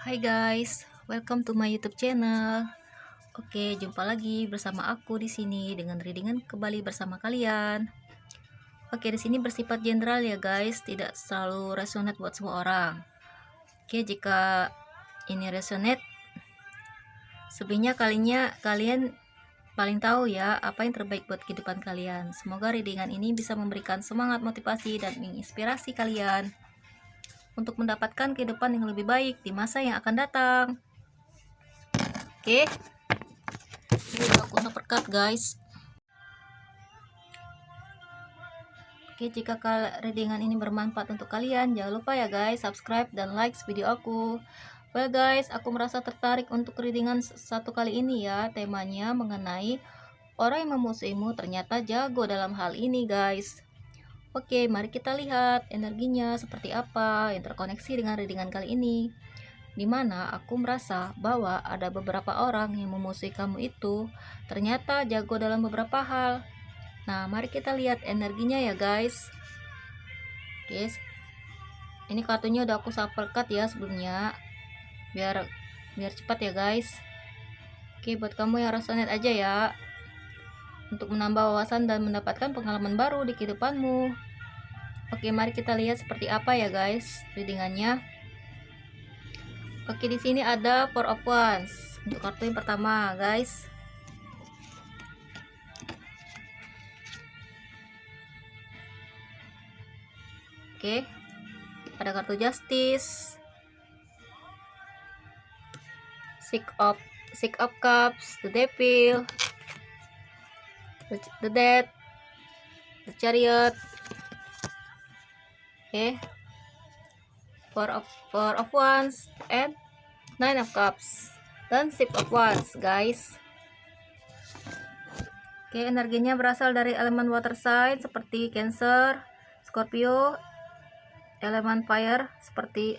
Hai guys, welcome to my YouTube channel. Oke, jumpa lagi bersama aku di sini dengan readingan kembali bersama kalian. Oke, di sini bersifat general ya guys, tidak selalu resonate buat semua orang. Oke, jika ini resonate, sebenarnya kalian paling tahu ya apa yang terbaik buat kehidupan kalian. Semoga readingan ini bisa memberikan semangat, motivasi, dan menginspirasi kalian untuk mendapatkan kehidupan yang lebih baik di masa yang akan datang. Oke, ini udah aku supercut guys. Oke, jika readingan ini bermanfaat untuk kalian, jangan lupa ya guys subscribe dan like video aku. Well guys, aku merasa tertarik untuk readingan satu kali ini ya. Temanya mengenai orang yang memusuhimu ternyata jago dalam hal ini guys. Oke, mari kita lihat energinya seperti apa yang terkoneksi dengan readingan kali ini. Dimana aku merasa bahwa ada beberapa orang yang memusuhi kamu itu ternyata jago dalam beberapa hal. Nah, mari kita lihat energinya ya guys. Guys, ini kartunya udah aku shuffle cut ya sebelumnya, biar cepat ya guys. Oke, buat kamu yang resonate aja ya, untuk menambah wawasan dan mendapatkan pengalaman baru di kehidupanmu. Oke, mari kita lihat seperti apa ya guys readingannya. Oke, di sini ada Four of Wands untuk kartu yang pertama guys. Oke, ada kartu Justice, Six of Cups, the Devil, the Death, the Chariot. Oke, Four of Wands and Nine of Cups dan Six of Wands guys. Oke, energinya berasal dari elemen water sign seperti Cancer, Scorpio, elemen fire seperti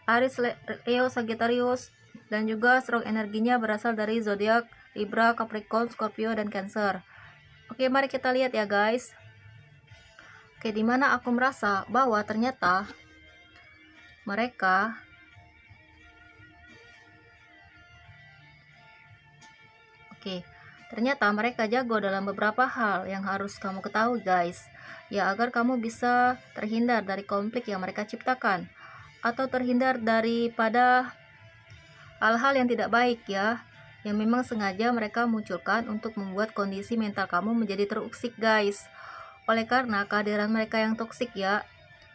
Aries, Leo, Sagittarius, dan juga strong energinya berasal dari zodiak Libra, Capricorn, Scorpio, dan Cancer. Oke, mari kita lihat ya guys. Oke, dimana aku merasa bahwa ternyata mereka jago dalam beberapa hal yang harus kamu ketahui guys, ya, agar kamu bisa terhindar dari konflik yang mereka ciptakan atau terhindar daripada hal-hal yang tidak baik ya, yang memang sengaja mereka munculkan untuk membuat kondisi mental kamu menjadi terusik guys, oleh karena kehadiran mereka yang toksik ya.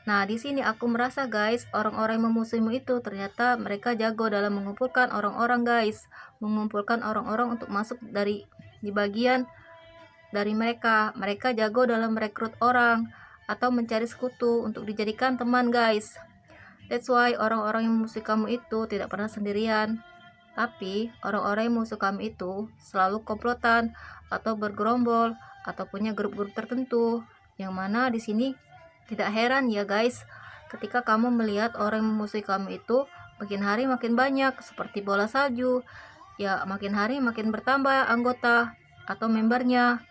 Nah, di sini aku merasa guys, orang-orang yang memusuhimu itu ternyata mereka jago dalam mengumpulkan orang-orang guys, mengumpulkan orang-orang untuk masuk di bagian dari mereka. Mereka jago dalam merekrut orang atau mencari sekutu untuk dijadikan teman guys. That's why orang-orang yang memusuhi kamu itu tidak pernah sendirian. Tapi orang-orang yang musuh kamu itu selalu komplotan atau bergerombol atau punya grup-grup tertentu, yang mana di sini tidak heran ya guys, ketika kamu melihat orang yang memusuhi kamu itu makin hari makin banyak seperti bola salju ya, makin hari makin bertambah anggota atau membernya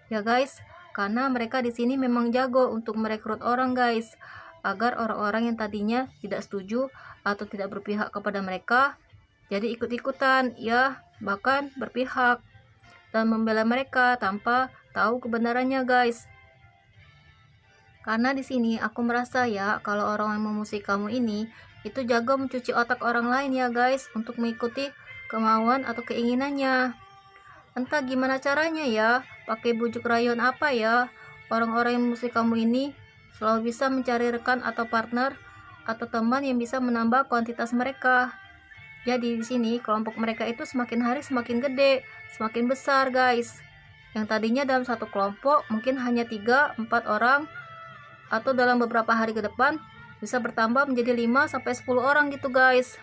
ya guys, karena mereka di sini memang jago untuk merekrut orang guys, agar orang-orang yang tadinya tidak setuju atau tidak berpihak kepada mereka jadi ikut-ikutan ya, bahkan berpihak dan membela mereka tanpa tahu kebenarannya guys. Karena di sini aku merasa ya, kalau orang yang memusuhi kamu ini itu jago mencuci otak orang lain ya guys, untuk mengikuti kemauan atau keinginannya. Entah gimana caranya ya, pakai bujuk rayuan apa ya, orang-orang yang memusuhi kamu ini selalu bisa mencari rekan atau partner atau teman yang bisa menambah kuantitas mereka. Jadi di sini kelompok mereka itu semakin hari semakin gede, semakin besar guys. Yang tadinya dalam satu kelompok mungkin hanya 3-4 orang, atau dalam beberapa hari ke depan bisa bertambah menjadi 5-10 orang gitu guys.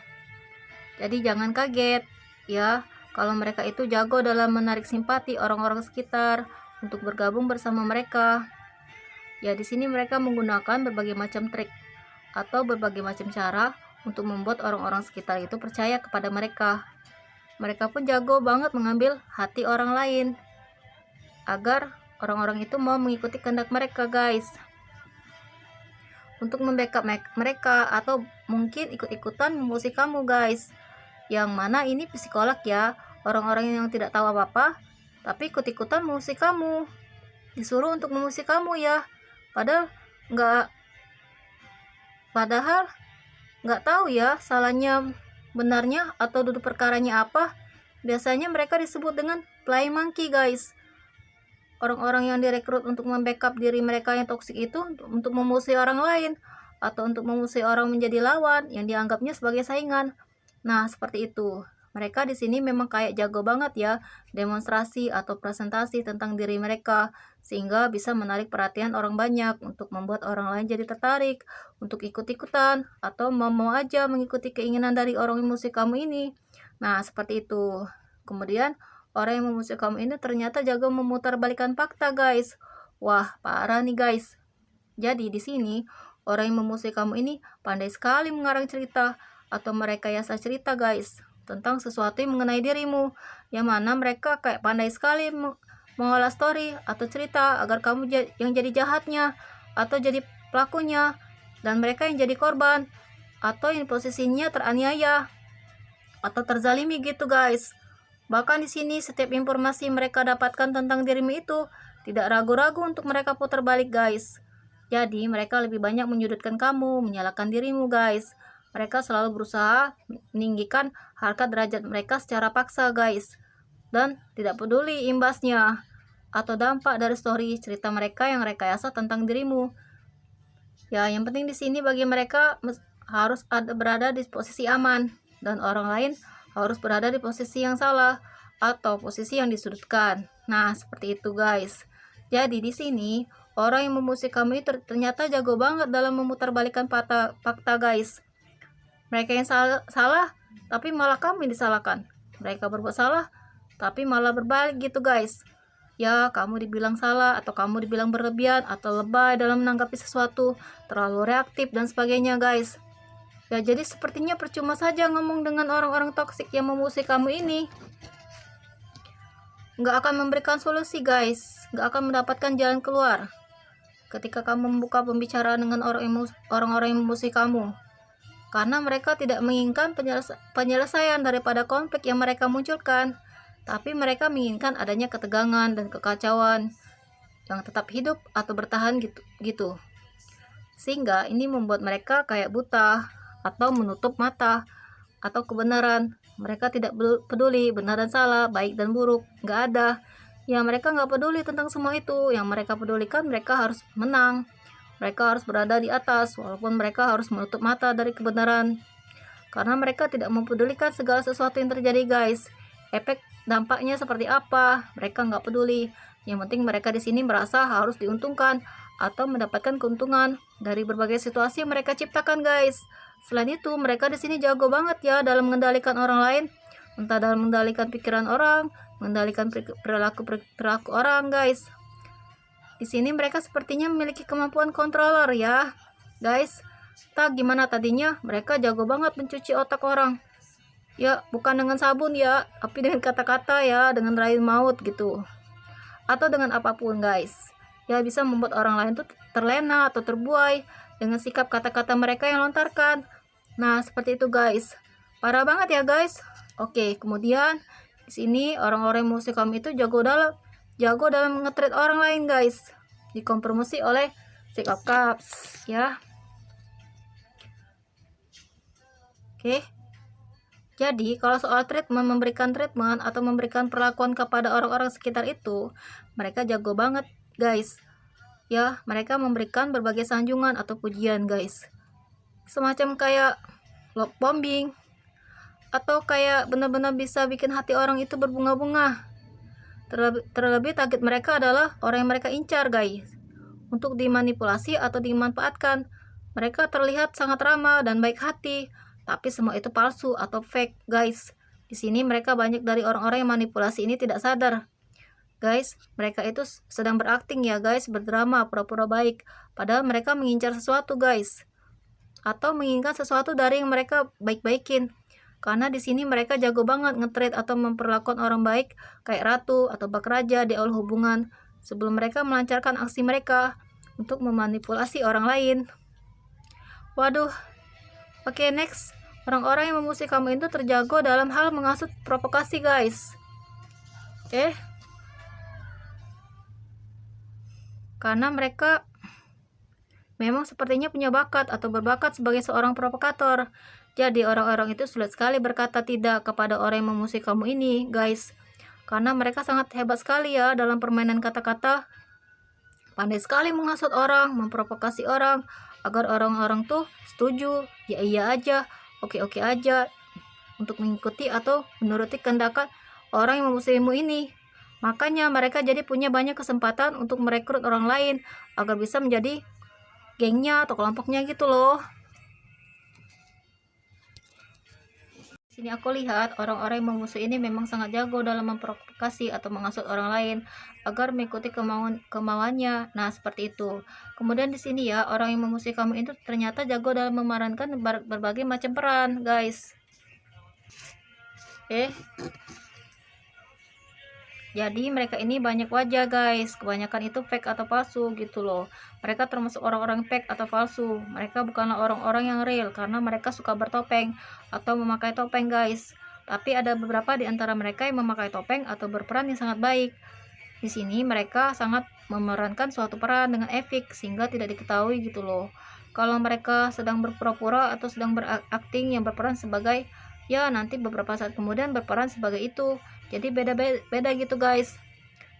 Jadi jangan kaget ya, kalau mereka itu jago dalam menarik simpati orang-orang sekitar untuk bergabung bersama mereka. Ya, di sini mereka menggunakan berbagai macam trik atau berbagai macam cara untuk membuat orang-orang sekitar itu percaya kepada mereka. Mereka pun jago banget mengambil hati orang lain agar orang-orang itu mau mengikuti kehendak mereka guys. untuk membackup mereka, atau mungkin ikut-ikutan memusuhi kamu guys. Yang mana ini psikolog ya, orang-orang yang tidak tahu apa-apa tapi ikut-ikutan memusuhi kamu, disuruh untuk memusuhi kamu ya, padahal nggak tahu ya salahnya benarnya atau duduk perkaranya apa. Biasanya mereka disebut dengan flying monkey guys, orang-orang yang direkrut untuk membackup diri mereka yang toksik itu untuk memusuhi orang lain, atau untuk memusuhi orang menjadi lawan yang dianggapnya sebagai saingan. Nah, seperti itu. Mereka di sini memang kayak jago banget ya, demonstrasi atau presentasi tentang diri mereka, sehingga bisa menarik perhatian orang banyak untuk membuat orang lain jadi tertarik untuk ikut-ikutan, atau mau aja mengikuti keinginan dari orang yang memusuhi kamu ini. Nah, seperti itu. Kemudian, orang yang memusuhi kamu ini ternyata jago memutarbalikkan fakta, guys. Wah, parah nih, guys. Jadi, di sini, orang yang memusuhi kamu ini pandai sekali mengarang cerita atau merekayasa cerita, guys, tentang sesuatu yang mengenai dirimu, yang mana mereka kayak pandai sekali mengolah story atau cerita agar kamu yang jadi jahatnya atau jadi pelakunya, dan mereka yang jadi korban atau yang posisinya teraniaya atau terzalimi gitu guys. Bahkan di sini setiap informasi mereka dapatkan tentang dirimu itu tidak ragu-ragu untuk mereka putar balik guys. Jadi mereka lebih banyak menyudutkan kamu, menyalahkan dirimu guys. Mereka selalu berusaha meninggikan harkat derajat mereka secara paksa guys, dan tidak peduli imbasnya atau dampak dari story cerita mereka yang rekayasa tentang dirimu. Ya, yang penting di sini bagi mereka harus berada di posisi aman, dan orang lain harus berada di posisi yang salah atau posisi yang disudutkan. Nah, seperti itu guys. Jadi di sini orang yang memusuhi kamu itu ternyata jago banget dalam memutarbalikkan fakta guys. Mereka yang salah tapi malah kamu yang disalahkan. Mereka berbuat salah tapi malah berbalik gitu guys. Ya, kamu dibilang salah atau kamu dibilang berlebihan atau lebay dalam menanggapi sesuatu, terlalu reaktif dan sebagainya guys. Ya, jadi sepertinya percuma saja ngomong dengan orang-orang toksik yang memusuhi kamu ini. Nggak akan memberikan solusi guys, nggak akan mendapatkan jalan keluar ketika kamu membuka pembicaraan dengan orang-orang yang memusuhi kamu. Karena mereka tidak menginginkan penyelesaian daripada konflik yang mereka munculkan, tapi mereka menginginkan adanya ketegangan dan kekacauan yang tetap hidup atau bertahan gitu. Sehingga ini membuat mereka kayak buta atau menutup mata atau kebenaran. Mereka tidak peduli benar dan salah, baik dan buruk, nggak ada. Ya, mereka nggak peduli tentang semua itu. Yang mereka pedulikan, mereka harus menang. Mereka harus berada di atas, walaupun mereka harus menutup mata dari kebenaran. Karena mereka tidak mempedulikan segala sesuatu yang terjadi guys. Efek dampaknya seperti apa, mereka nggak peduli. Yang penting mereka di sini merasa harus diuntungkan atau mendapatkan keuntungan dari berbagai situasi yang mereka ciptakan guys. Selain itu, mereka di sini jago banget ya dalam mengendalikan orang lain, entah dalam mengendalikan pikiran orang, mengendalikan perilaku orang guys. Di sini mereka sepertinya memiliki kemampuan controller ya, guys. Tak gimana tadinya mereka jago banget mencuci otak orang. Ya, bukan dengan sabun ya, tapi dengan kata-kata ya, dengan rayu maut gitu. Atau dengan apapun guys. Ya, bisa membuat orang lain tuh terlena atau terbuai dengan sikap kata-kata mereka yang lontarkan. Nah, seperti itu guys. Parah banget ya guys. Oke, kemudian di sini orang-orang yang musuh kamu itu jago dalam nge-treat orang lain guys, dikompromosi oleh Six of Cups ya. Oke, jadi kalau soal memberikan treatment atau memberikan perlakuan kepada orang-orang sekitar itu, mereka jago banget guys ya. Mereka memberikan berbagai sanjungan atau pujian guys, semacam kayak love bombing, atau kayak benar-benar bisa bikin hati orang itu berbunga-bunga. Terlebih target mereka adalah orang yang mereka incar guys, untuk dimanipulasi atau dimanfaatkan. Mereka terlihat sangat ramah dan baik hati, tapi semua itu palsu atau fake guys. Di sini mereka banyak dari orang-orang yang manipulasi ini tidak sadar guys. Mereka itu sedang berakting ya guys, berdrama, pura-pura baik, padahal mereka mengincar sesuatu guys, atau menginginkan sesuatu dari yang mereka baik-baikin. Karena di sini mereka jago banget nge-treat atau memperlakukan orang baik kayak ratu atau bak raja di awal hubungan, sebelum mereka melancarkan aksi mereka untuk memanipulasi orang lain. Waduh. Oke, next. Orang-orang yang memusuhi kamu itu terjago dalam hal menghasut provokasi, guys. Oke. Karena mereka memang sepertinya punya bakat atau berbakat sebagai seorang provokator. Jadi orang-orang itu sulit sekali berkata tidak kepada orang yang memusuhi kamu ini, guys. Karena mereka sangat hebat sekali ya dalam permainan kata-kata. Pandai sekali menghasut orang, memprovokasi orang, agar orang-orang tuh setuju, ya iya aja, oke-oke aja, untuk mengikuti atau menuruti kehendak orang yang memusuhimu ini. Makanya mereka jadi punya banyak kesempatan untuk merekrut orang lain agar bisa menjadi gengnya atau kelompoknya gitu loh. Sini aku lihat orang-orang yang memusuhi ini memang sangat jago dalam memprovokasi atau menghasut orang lain agar mengikuti kemauannya. Nah, seperti itu. Kemudian di sini ya, orang yang memusuhi kamu itu ternyata jago dalam memerankan berbagai macam peran, guys. Jadi mereka ini banyak wajah, guys. Kebanyakan itu fake atau palsu gitu loh. Mereka termasuk orang-orang fake atau palsu. Mereka bukanlah orang-orang yang real karena mereka suka bertopeng atau memakai topeng, guys. Tapi ada beberapa di antara mereka yang memakai topeng atau berperan yang sangat baik. Di sini mereka sangat memerankan suatu peran dengan efek sehingga tidak diketahui gitu loh. Kalau mereka sedang berpura-pura atau sedang berakting yang berperan sebagai ya nanti beberapa saat kemudian berperan sebagai itu. Jadi beda-beda gitu, guys.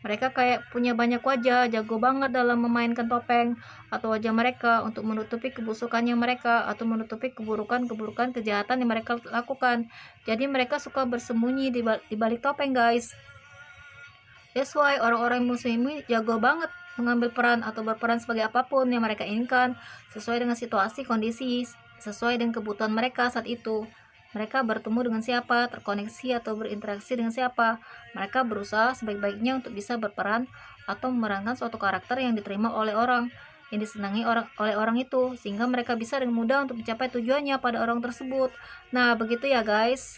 Mereka kayak punya banyak wajah, jago banget dalam memainkan topeng atau wajah mereka untuk menutupi kebusukannya mereka atau menutupi keburukan-keburukan kejahatan yang mereka lakukan. Jadi mereka suka bersembunyi di balik topeng, guys. That's why orang-orang muslim jago banget mengambil peran atau berperan sebagai apapun yang mereka inginkan sesuai dengan situasi, kondisi, sesuai dengan kebutuhan mereka saat itu. Mereka bertemu dengan siapa, terkoneksi atau berinteraksi dengan siapa. Mereka berusaha sebaik-baiknya untuk bisa berperan atau memerankan suatu karakter yang diterima oleh orang, yang disenangi oleh orang itu, sehingga mereka bisa dengan mudah untuk mencapai tujuannya pada orang tersebut. Nah, begitu ya guys.